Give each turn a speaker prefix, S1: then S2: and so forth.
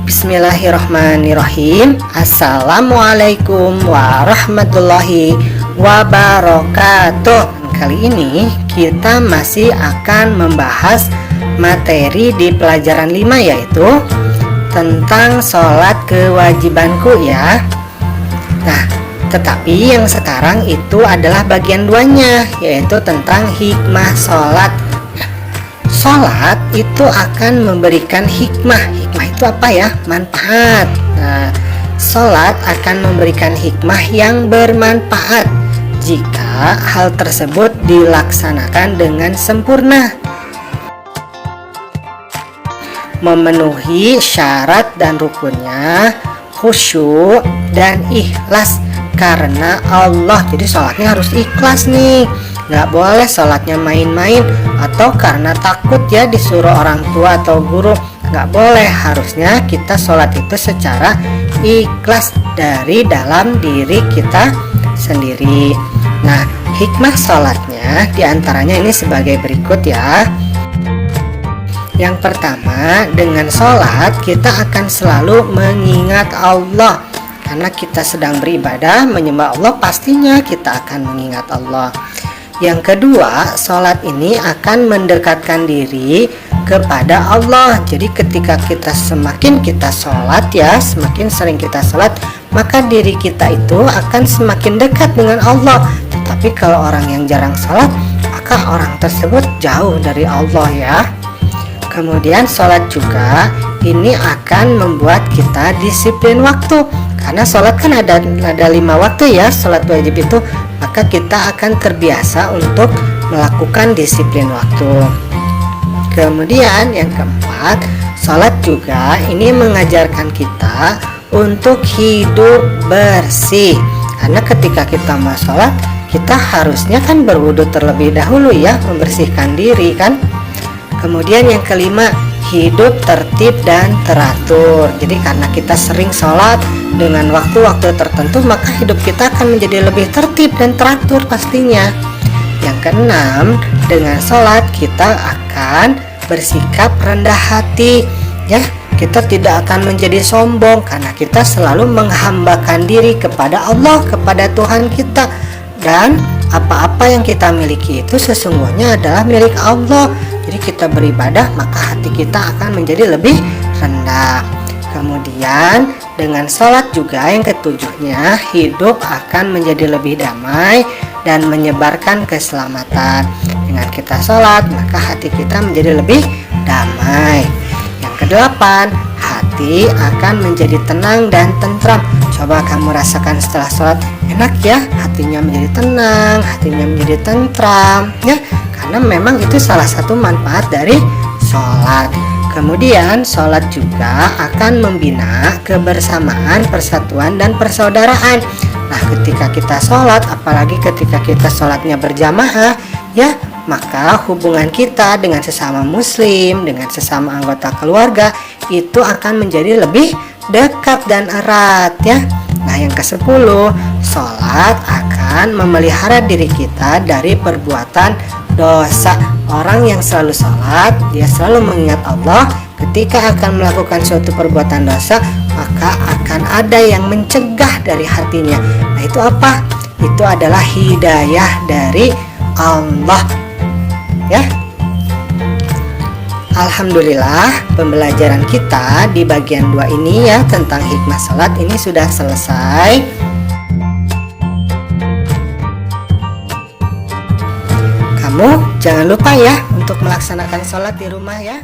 S1: Bismillahirrahmanirrahim. Assalamualaikum warahmatullahi wabarakatuh. Kali ini kita masih akan membahas materi di pelajaran 5, yaitu tentang sholat kewajibanku ya. Nah, tetapi yang sekarang itu adalah bagian 2-nya, yaitu tentang hikmah sholat. Sholat itu akan memberikan hikmah. Hikmah itu apa ya? Manfaat. Nah, sholat akan memberikan hikmah yang bermanfaat jika hal tersebut dilaksanakan dengan sempurna, memenuhi syarat dan rukunnya, khusyuk dan ikhlas karena Allah. Jadi sholatnya harus ikhlas nih. Nggak boleh sholatnya main-main atau karena takut ya disuruh orang tua atau guru. Nggak boleh, harusnya kita sholat itu secara ikhlas dari dalam diri kita sendiri. Nah, hikmah sholatnya diantaranya ini sebagai berikut ya. Yang pertama, dengan sholat kita akan selalu mengingat Allah. Karena kita sedang beribadah menyembah Allah, pastinya kita akan mengingat Allah. Yang kedua, sholat ini akan mendekatkan diri kepada Allah. Jadi ketika semakin kita sholat ya, semakin sering kita sholat, maka diri kita itu akan semakin dekat dengan Allah. Tetapi kalau orang yang jarang sholat, maka orang tersebut jauh dari Allah ya. Kemudian sholat juga ini akan membuat kita disiplin waktu. Karena sholat kan ada 5 waktu ya, sholat wajib itu. Maka kita akan terbiasa untuk melakukan disiplin waktu. Kemudian yang keempat, sholat juga ini mengajarkan kita untuk hidup bersih. Karena ketika kita mau sholat, kita harusnya kan berwudu terlebih dahulu ya, membersihkan diri kan. Kemudian yang kelima, hidup tertib dan teratur. Jadi karena kita sering sholat dengan waktu-waktu tertentu, maka hidup kita akan menjadi lebih tertib dan teratur pastinya. Yang keenam, dengan sholat kita akan bersikap rendah hati ya. Kita tidak akan menjadi sombong karena kita selalu menghambakan diri kepada Allah, kepada Tuhan kita. Dan apa-apa yang kita miliki itu sesungguhnya adalah milik Allah. Jadi kita beribadah, maka hati kita akan menjadi lebih rendah. Kemudian dengan sholat juga yang ketujuhnya, hidup akan menjadi lebih damai dan menyebarkan keselamatan. Dengan kita sholat, maka hati kita menjadi lebih damai. Yang kedelapan, hati akan menjadi tenang dan tentram. Coba kamu rasakan setelah sholat, enak ya, hatinya menjadi tenang, hatinya menjadi tentram ya. Karena memang itu salah satu manfaat dari sholat. Kemudian sholat juga akan membina kebersamaan, persatuan, dan persaudaraan. Nah, ketika kita sholat, apalagi ketika kita sholatnya berjamaah ya, maka hubungan kita dengan sesama muslim, dengan sesama anggota keluarga itu akan menjadi lebih dekat dan erat ya. Nah, yang ke-10, sholat akan memelihara diri kita dari perbuatan dosa. Orang yang selalu sholat, dia selalu mengingat Allah. Ketika akan melakukan suatu perbuatan dosa, maka akan ada yang mencegah dari hatinya. Nah, itu apa? Itu adalah hidayah dari Allah ya. Alhamdulillah, pembelajaran kita di bagian 2 ini ya, tentang hikmah sholat ini sudah selesai. Kamu jangan lupa ya untuk melaksanakan sholat di rumah ya.